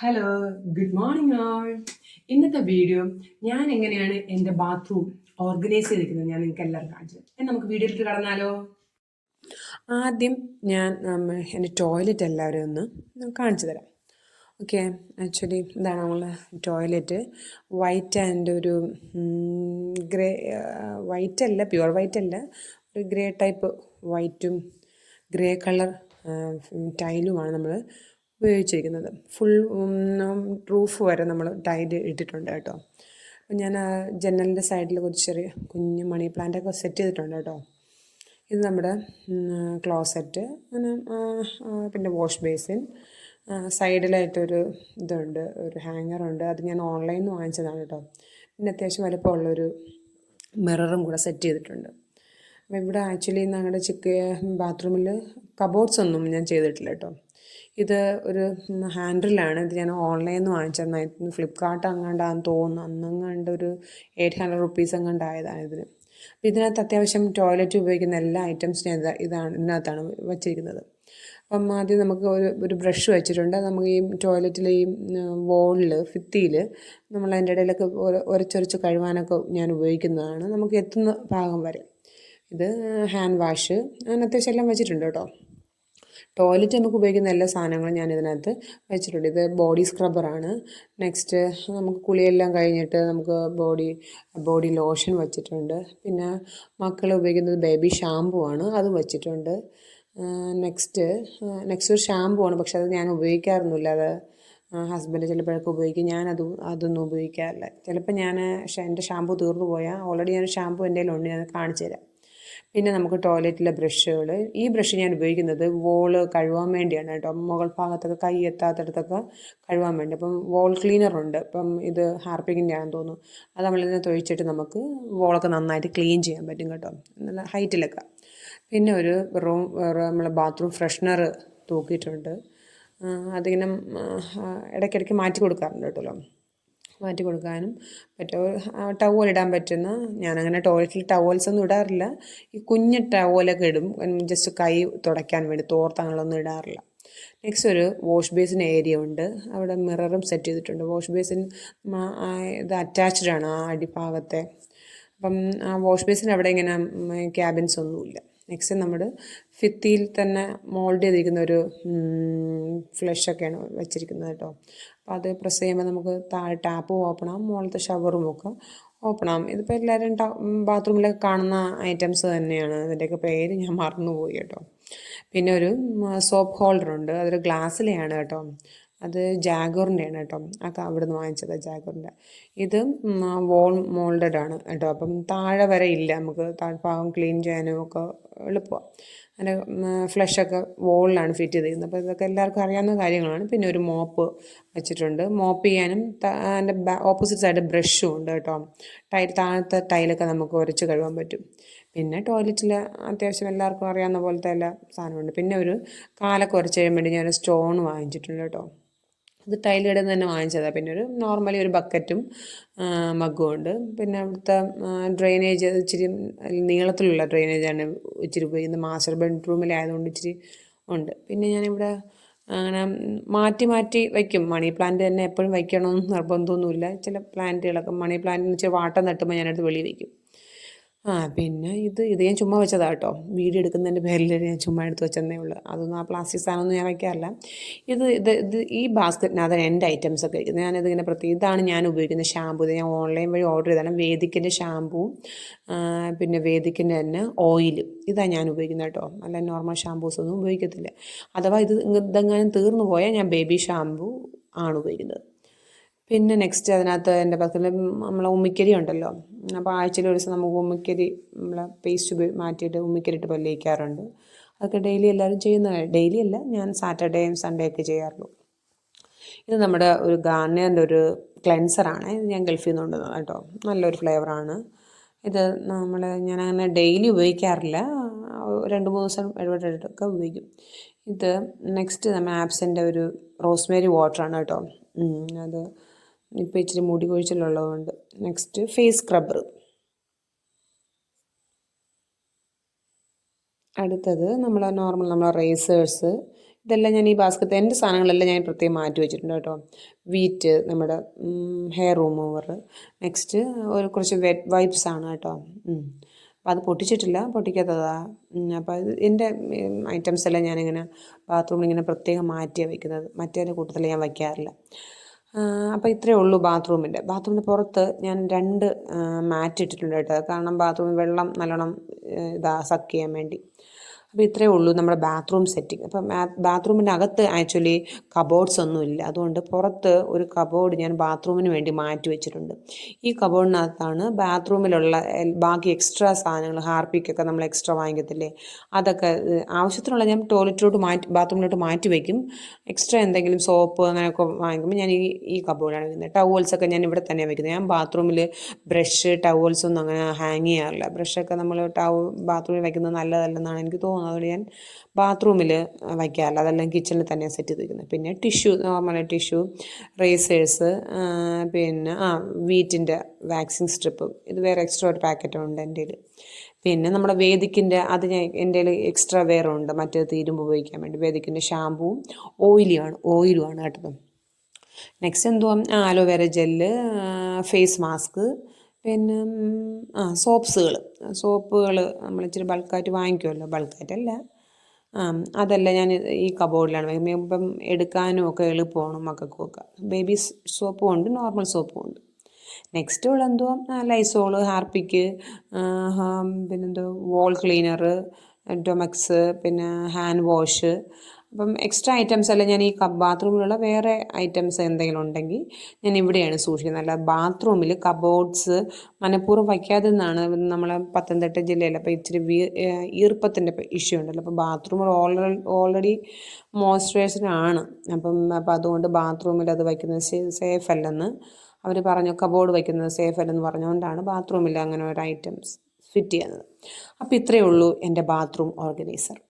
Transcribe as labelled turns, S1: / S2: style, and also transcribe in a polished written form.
S1: Hello, good morning ആൾ. ഇന്നത്തെ video ഞാൻ എങ്ങനെയാണ് എൻ്റെ ബാത്റൂം ഓർഗനൈസ് ചെയ്തിരിക്കുന്നത് ഞാൻ നിങ്ങൾക്ക് എല്ലാവരും കാണിച്ചു തരാം. നമുക്ക് വീഡിയോയിലേക്ക് കടന്നാലോ? ആദ്യം ഞാൻ എൻ്റെ ടോയ്ലറ്റ് എല്ലാവരും ഒന്ന് കാണിച്ചു തരാം. ഓക്കെ, ആക്ച്വലി ഇതാണ് നമ്മളെ ടോയ്ലറ്റ്. വൈറ്റ് ആൻഡ് ഒരു ഗ്രേ, വൈറ്റ് അല്ല, പ്യുവർ വൈറ്റ് അല്ല, ഒരു ഗ്രേ ടൈപ്പ് വൈറ്റും ഗ്രേ കളർ ടൈലുമാണ് നമ്മൾ ഉപയോഗിച്ചിരിക്കുന്നത്. ഫുൾ റൂഫ് വരെ നമ്മൾ ടൈല് ഇട്ടിട്ടുണ്ട് കേട്ടോ. അപ്പം ഞാൻ ജനലിൻ്റെ സൈഡിൽ കുറച്ച് ചെറിയ കുഞ്ഞ് മണി പ്ലാന്റൊക്കെ സെറ്റ് ചെയ്തിട്ടുണ്ട് കേട്ടോ. ഇത് നമ്മുടെ ക്ലോസറ്റ്, അങ്ങനെ പിന്നെ വാഷ് ബേസിൻ, സൈഡിലായിട്ടൊരു ഇതുണ്ട്, ഒരു ഹാങ്ങറുണ്ട്. അത് ഞാൻ ഓൺലൈനിൽ നിന്ന് വാങ്ങിച്ചതാണ് കേട്ടോ. പിന്നെ അത്യാവശ്യം വലുപ്പമുള്ളൊരു മിററും കൂടെ സെറ്റ് ചെയ്തിട്ടുണ്ട്. അപ്പോൾ ഇവിടെ ആക്ച്വലി ഞങ്ങളുടെ ബാത്റൂമിൽ കബോർഡ്സ് ഒന്നും ഞാൻ ചെയ്തിട്ടില്ല കേട്ടോ. ഇത് ഒരു ഹാൻഡിലാണ്. ഇത് ഞാൻ ഓൺലൈനിൽ നിന്ന് വാങ്ങിച്ചതാണ്. ഫ്ലിപ്കാർട്ട് അങ്ങാണ്ടാന്ന് തോന്നുന്നു. അന്നങ്ങാണ്ട് ഒരു 800 റുപ്പീസ് അങ്ങാണ്ടായതാണ് ഇതിന്. അപ്പോൾ ഇതിനകത്ത് അത്യാവശ്യം ടോയ്ലറ്റ് ഉപയോഗിക്കുന്ന എല്ലാ ഐറ്റംസിനും ഇതിനകത്താണ് വച്ചിരിക്കുന്നത്. അപ്പം ആദ്യം നമുക്ക് ഒരു ബ്രഷ് വെച്ചിട്ടുണ്ട്. നമുക്ക് ഈ ടോയ്ലറ്റിലെ ഈ വോളിൽ ഭിത്തിയിൽ നമ്മൾ അതിൻ്റെ ഇടയിലൊക്കെ ഉരച്ചൊരച്ച് കഴുകാനൊക്കെ ഞാൻ ഉപയോഗിക്കുന്നതാണ്, നമുക്ക് എത്തുന്ന ഭാഗം വരെ. ഇത് ഹാൻഡ് വാഷ്, അങ്ങനെ അത്യാവശ്യം എല്ലാം വെച്ചിട്ടുണ്ട് കേട്ടോ. ടോയ്ലറ്റ് നമുക്ക് ഉപയോഗിക്കുന്ന എല്ലാ സാധനങ്ങളും ഞാൻ ഇതിനകത്ത് വെച്ചിട്ടുണ്ട്. ഇത് ബോഡി സ്ക്രബ്ബറാണ്. നെക്സ്റ്റ് നമുക്ക് കുളിയെല്ലാം കഴിഞ്ഞിട്ട് നമുക്ക് ബോഡി ലോഷൻ വെച്ചിട്ടുണ്ട്. പിന്നെ മക്കൾ ഉപയോഗിക്കുന്നത് ബേബി ഷാമ്പു ആണ്, അതും വെച്ചിട്ടുണ്ട്. നെക്സ്റ്റ് ഒരു ഷാമ്പു ആണ്, പക്ഷെ അത് ഞാൻ ഉപയോഗിക്കാറൊന്നുമില്ല. അത് ഹസ്ബൻഡ് ചിലപ്പോഴൊക്കെ ഉപയോഗിക്കും, അതൊന്നും ഉപയോഗിക്കാറില്ല. ചിലപ്പോൾ എൻ്റെ ഷാമ്പു തീർന്നു പോയാൽ ഓൾറെഡി ഞാൻ ഷാമ്പു എൻ്റെ കയ്യിലുണ്ട്, ഞാൻ കാണിച്ചു തരാം. പിന്നെ നമുക്ക് ടോയ്ലറ്റിലെ ബ്രഷുകൾ. ഈ ബ്രഷ് ഞാൻ ഉപയോഗിക്കുന്നത് വോള് കഴുകാൻ വേണ്ടിയാണ് കേട്ടോ. മുകൾ ഭാഗത്തൊക്കെ കൈ എത്താത്തടത്തൊക്കെ കഴുകാൻ വേണ്ടി. അപ്പം വോൾ ക്ലീനറുണ്ട്. അപ്പം ഇത് ഹാർപ്പിക്കിൻ്റെ ആണെന്ന് തോന്നുന്നു. അത് നമ്മളിതിനെ തൊഴിച്ചിട്ട് നമുക്ക് വോളൊക്കെ നന്നായിട്ട് ക്ലീൻ ചെയ്യാൻ പറ്റും കേട്ടോ, നല്ല ഹൈറ്റിലൊക്കെ. പിന്നെ നമ്മളെ ബാത്റൂം ഫ്രഷ്നർ തൂക്കിയിട്ടുണ്ട്. അതിങ്ങനെ ഇടയ്ക്കിടയ്ക്ക് മാറ്റി കൊടുക്കാറുണ്ട് കേട്ടോ. മാറ്റി കൊടുക്കാനും പറ്റും. ടവൽ ഇടാൻ പറ്റുന്ന, ഞാനങ്ങനെ ടോയ്ലറ്റിൽ ടവൽസ് ഒന്നും ഇടാറില്ല. ഈ കുഞ്ഞ് ടവലൊക്കെ ഇടും, ജസ്റ്റ് കൈ തുടയ്ക്കാൻ വേണ്ടി. തോർത്തങ്ങളൊന്നും ഇടാറില്ല. നെക്സ്റ്റ് ഒരു വാഷ് ബേസിൻ ഏരിയ ഉണ്ട്. അവിടെ മിററും സെറ്റ് ചെയ്തിട്ടുണ്ട്. വാഷ് ബേസിൻ ഇത് അറ്റാച്ച്ഡ് ആണ് ആ അടിഭാഗത്തെ. അപ്പം ആ വാഷ് ബേസിൻ അവിടെ ഇങ്ങനെ ക്യാബിൻസ് ഒന്നുമില്ല. നെക്സ്റ്റ് നമ്മൾ ഭിത്തിയിൽ തന്നെ മോൾഡ് ചെയ്തിരിക്കുന്ന ഒരു ഫ്ലഷൊക്കെയാണ് വെച്ചിരിക്കുന്നത് കേട്ടോ. അപ്പോൾ അത് പ്രസ് ചെയ്യുമ്പോൾ നമുക്ക് താഴെ ടാപ്പും ഓപ്പൺ ആവും, മുകളിലത്തെ ഷവറും ഒക്കെ ഓപ്പൺ ആവും. ഇതിപ്പോൾ എല്ലാവരും ബാത്റൂമിലൊക്കെ കാണുന്ന ഐറ്റംസ് തന്നെയാണ്. ഇതിൻ്റെയൊക്കെ പേര് ഞാൻ മറന്നുപോയി കേട്ടോ. പിന്നെ ഒരു സോപ്പ് ഹോൾഡറുണ്ട്, അതൊരു ഗ്ലാസ്സിലെയാണ് കേട്ടോ. അത് ജാഗോറിൻ്റെയാണ് കേട്ടോ. അവിടെ നിന്ന് വാങ്ങിച്ചത് ജാഗോറിൻ്റെ. ഇത് വോൾ മോൾഡഡ് ആണ് കേട്ടോ. അപ്പം താഴെ വരെ ഇല്ല, നമുക്ക് താഴ്ഭാഗം ക്ലീൻ ചെയ്യാനും ഒക്കെ എളുപ്പമാണ്. അതിൻ്റെ ഫ്ലഷൊക്കെ വോളിലാണ് ഫിറ്റ് ചെയ്തിരിക്കുന്നത്. അപ്പോൾ ഇതൊക്കെ എല്ലാവർക്കും അറിയാവുന്ന കാര്യങ്ങളാണ്. പിന്നെ ഒരു മോപ്പ് വെച്ചിട്ടുണ്ട്. മോപ്പ് ചെയ്യാനും അതിൻ്റെ ഓപ്പോസിറ്റ് സൈഡ് ബ്രഷും ഉണ്ട് കേട്ടോ. താഴത്തെ ടൈലൊക്കെ നമുക്ക് ഉരച്ച് കഴുകാൻ പറ്റും. പിന്നെ ടോയ്ലറ്റിൽ അത്യാവശ്യം എല്ലാവർക്കും അറിയാവുന്ന പോലത്തെ എല്ലാ സാധനമുണ്ട്. പിന്നെ ഒരു കാലൊക്കെ ഉരച്ച് കഴിയാൻ വേണ്ടി ഞാനൊരു സ്റ്റോൺ വാങ്ങിച്ചിട്ടുണ്ട് കേട്ടോ. അത് ടൈലുകടയിൽ നിന്ന് തന്നെ വാങ്ങിച്ചതാണ്. പിന്നെ ഒരു നോർമലി ഒരു ബക്കറ്റും മഗ്ഗും ഉണ്ട്. പിന്നെ അവിടുത്തെ ഡ്രെയിനേജ് ഇച്ചിരി നീളത്തിലുള്ള ഡ്രെയിനേജാണ് ഇച്ചിരി ഉപയോഗിക്കുന്നത്. മാസ്റ്റർ ബെഡ്റൂമിലായതുകൊണ്ട് ഇച്ചിരി ഉണ്ട്. പിന്നെ ഞാനിവിടെ അങ്ങനെ മാറ്റി മാറ്റി വയ്ക്കും. മണി പ്ലാന്റ് തന്നെ എപ്പോഴും വയ്ക്കണമെന്ന് നിർബന്ധമൊന്നുമില്ല. ചില പ്ലാന്റുകളൊക്കെ, മണി പ്ലാന്റിന് ഇച്ചിരി വാട്ടം തട്ടുമ്പോൾ ഞാനെടുത്ത് വെളിയിൽ വയ്ക്കും. പിന്നെ ഇത് ഞാൻ ചുമ്മാ വെച്ചതാണ് കേട്ടോ. വീഡിയോ എടുക്കുന്നതിൻ്റെ പേരിൽ ഞാൻ ചുമ്മാ എടുത്ത് വെച്ചതന്നേ ഉള്ളൂ. അതൊന്നും ആ പ്ലാസ്റ്റിക് സാധനമൊന്നും ഞാൻ വയ്ക്കാറില്ല. ഈ ബാസ്ക്കറ്റിനകത്ത് എൻ്റെ ഐറ്റംസൊക്കെ ഇരിക്കുന്നത്. ഞാനിതിങ്ങനെ ഇതാണ് ഞാൻ ഉപയോഗിക്കുന്ന ഷാമ്പു. ഇത് ഞാൻ ഓൺലൈൻ വഴി ഓർഡർ ചെയ്തതാണ്. വേദിക്കിൻ്റെ ഷാമ്പുവും പിന്നെ വേദിക്കിൻ്റെ തന്നെ ഓയിലും. ഇതാണ് ഞാൻ ഉപയോഗിക്കുന്നത് കേട്ടോ. അല്ല നോർമൽ ഷാമ്പൂസൊന്നും ഉപയോഗിക്കത്തില്ല. അഥവാ ഇതെങ്ങാനും തീർന്നു പോയാൽ ഞാൻ ബേബി ഷാമ്പു ആണ് ഉപയോഗിക്കുന്നത്. പിന്നെ നെക്സ്റ്റ് അതിനകത്ത് എൻ്റെ പക്കൽ നമ്മളെ ഉമ്മിക്കരി ഉണ്ടല്ലോ. അപ്പോൾ ആഴ്ചയിൽ ഒരു ദിവസം നമുക്ക് ഉമ്മിക്കരി നമ്മളെ പേസ്റ്റ് മാറ്റിയിട്ട് ഉമ്മിക്കരി ഇട്ട് പല്ല് തേക്കാറുണ്ട്. അതൊക്കെ ഡെയിലി എല്ലാവരും ചെയ്യുന്ന, ഡെയിലി അല്ല, ഞാൻ സാറ്റർഡേയും സൺഡേ ഒക്കെ ചെയ്യാറുള്ളൂ. ഇത് നമ്മുടെ ഒരു ഗാർണിയറിൻ്റെ ഒരു ക്ലെൻസറാണ്. ഇത് ഞാൻ ഗൾഫിൽ നിന്ന് കൊണ്ടുവന്നത് കേട്ടോ. നല്ലൊരു ഫ്ലേവറാണ് ഇത്. ഞാനങ്ങനെ ഡെയിലി ഉപയോഗിക്കാറില്ല, 2-3 ദിവസം ഇടവിട്ടൊക്കെ ഉപയോഗിക്കും. ഇത് നെക്സ്റ്റ് നമ്മൾ ആപ്സിൻ്റെ ഒരു റോസ്മേരി വാട്ടറാണ് കേട്ടോ. അത് ഇപ്പോൾ ഇച്ചിരി മുടി കൊഴിച്ചിലുള്ളതുകൊണ്ട്. Next face scrubber. അടുത്തത് നമ്മളെ റേസേഴ്സ്. ഇതെല്ലാം ഞാൻ ഈ ബാസ്ക്കറ്റ് എൻ്റെ സാധനങ്ങളെല്ലാം ഞാൻ പ്രത്യേകം മാറ്റി വെച്ചിട്ടുണ്ട് കേട്ടോ. വീറ്റ്, നമ്മുടെ ഹെയർ റിമൂവർ, നെക്സ്റ്റ് കുറച്ച് വെറ്റ് വൈപ്സ് ആണ് കേട്ടോ. അപ്പോൾ അത് പൊട്ടിച്ചിട്ടില്ല, പൊട്ടിക്കാത്തതാ. അപ്പോൾ അത് എൻ്റെ ഐറ്റംസ് എല്ലാം ഞാനിങ്ങനെ ബാത്റൂമിൽ ഇങ്ങനെ പ്രത്യേകം മാറ്റിയാണ് വയ്ക്കുന്നത്, മറ്റേ കൂട്ടത്തിൽ ഞാൻ വയ്ക്കാറില്ല. അപ്പോൾ ഇത്രയേ ഉള്ളൂ ബാത്റൂമിൻ്റെ പുറത്ത് ഞാൻ 2 മാറ്റ് ഇട്ടിട്ടുണ്ട് കേട്ടോ. കാരണം ബാത്റൂമിൽ വെള്ളം നല്ലോണം സക്ക് ചെയ്യാൻ വേണ്ടി. അപ്പോൾ ഇത്രയേ ഉള്ളൂ നമ്മുടെ ബാത്റൂം സെറ്റിംഗ്. അപ്പം ബാത്റൂമിൻ്റെ അകത്ത് ആക്ച്വലി കബോർഡ്സ് ഒന്നുമില്ല, അതുകൊണ്ട് പുറത്ത് ഒരു കബോർഡ് ഞാൻ ബാത്റൂമിന് വേണ്ടി മാറ്റി വെച്ചിട്ടുണ്ട്. ഈ കബോർഡിനകത്താണ് ബാത്റൂമിലുള്ള ബാക്കി എക്സ്ട്രാ സാധനങ്ങൾ, ഹാർപ്പിക്കൊക്കെ നമ്മൾ എക്സ്ട്രാ വാങ്ങിക്കത്തില്ലേ, അതൊക്കെ ആവശ്യത്തിനുള്ള ഞാൻ ബാത്റൂമിലോട്ട് മാറ്റി വയ്ക്കും. എക്സ്ട്രാ എന്തെങ്കിലും സോപ്പ് അങ്ങനെയൊക്കെ വാങ്ങിക്കുമ്പോൾ ഞാൻ ഈ കബോർഡാണ് വയ്ക്കുന്നത്. ടവൽസൊക്കെ ഞാൻ ഇവിടെ തന്നെയാണ് വയ്ക്കുന്നത്. ഞാൻ ബാത്റൂമിൽ ബ്രഷ്, ടവൽസൊന്നും അങ്ങനെ ഹാങ് ചെയ്യാറില്ല. ബ്രഷൊക്കെ നമ്മൾ ബാത്റൂമിൽ വയ്ക്കുന്നത് നല്ലതല്ലെന്നാണ് എനിക്ക് തോന്നുന്നത്. അതുകൊണ്ട് ഞാൻ ബാത്റൂമിൽ വയ്ക്കാറില്ല, അതെല്ലാം കിച്ചണിൽ തന്നെയാണ് സെറ്റ് ചെയ്ത് വയ്ക്കുന്നത്. പിന്നെ നോർമൽ ടിഷ്യൂ, റേസേഴ്സ്, പിന്നെ വീറ്റിൻ്റെ വാക്സിങ് സ്ട്രിപ്പ്, ഇത് വേറെ എക്സ്ട്രാ ഒരു പാക്കറ്റുണ്ട് എൻ്റെ കയ്യിൽ. പിന്നെ നമ്മുടെ വേദിക്കിൻ്റെ അത് ഞാൻ എൻ്റെ കയ്യിൽ എക്സ്ട്രാ വേറെ ഉണ്ട്, മറ്റേ തീരുമ്പോൾ ഉപയോഗിക്കാൻ വേണ്ടി. വേദിക്കിൻ്റെ ഷാമ്പൂവും ഓയിലുമാണ് കേട്ടത്. നെക്സ്റ്റ് എന്തുവാ, അലോവേര ജെല്ല്, ഫേസ് മാസ്ക്, പിന്നെ സോപ്പുകൾ നമ്മൾ ഇച്ചിരി ബൾക്കായിട്ട് വാങ്ങിക്കുമല്ലോ, ബൾക്കായിട്ടല്ല, അതെല്ലാം ഞാൻ ഈ കബോർഡിലാണ് വയ്ക്കുന്നത്. ഇപ്പം എടുക്കാനും ഒക്കെ എളുപ്പമാണ് മക്കൾക്കൊക്കെ. ബേബി സോപ്പും ഉണ്ട്, നോർമൽ സോപ്പും ഉണ്ട്. നെക്സ്റ്റ് ഉള്ള എന്തുവാ, ലൈസോള്, ഹാർപ്പിക്ക്, പിന്നെന്തോ വോൾ ക്ലീനർ, ഡൊമക്സ്, പിന്നെ ഹാൻഡ് വാഷ്. അപ്പം എക്സ്ട്രാ ഐറ്റംസ് എല്ലാം ഞാൻ ഈ ബാത്റൂമിലുള്ള വേറെ ഐറ്റംസ് എന്തെങ്കിലും ഉണ്ടെങ്കിൽ ഞാൻ ഇവിടെയാണ് സൂക്ഷിക്കുന്നത്. അല്ല ബാത്റൂമിൽ കബോർഡ്സ് മനഃപൂർവ്വം വയ്ക്കാതെ നിന്നാണ് നമ്മളെ പത്തനംതിട്ട ജില്ലയിൽ. അപ്പോൾ ഇച്ചിരി ഈർപ്പത്തിൻ്റെ ഇഷ്യൂ ഉണ്ടല്ലോ, അപ്പോൾ ബാത്റൂം ഓൾറെഡി മോയ്സ്ചറൈസറാണ്. അപ്പം അതുകൊണ്ട് ബാത്റൂമിൽ അത് വയ്ക്കുന്നത് സേഫ് അല്ലെന്ന് അവർ പറഞ്ഞു. കബോർഡ് വയ്ക്കുന്നത് സേഫ് അല്ലെന്ന് പറഞ്ഞുകൊണ്ടാണ് ബാത്റൂമിൽ അങ്ങനെ ഒരു ഐറ്റംസ് ഫിറ്റ് ചെയ്യുന്നത്. അപ്പോൾ ഇത്രയേ ഉള്ളൂ എൻ്റെ ബാത്റൂം ഓർഗനൈസർ.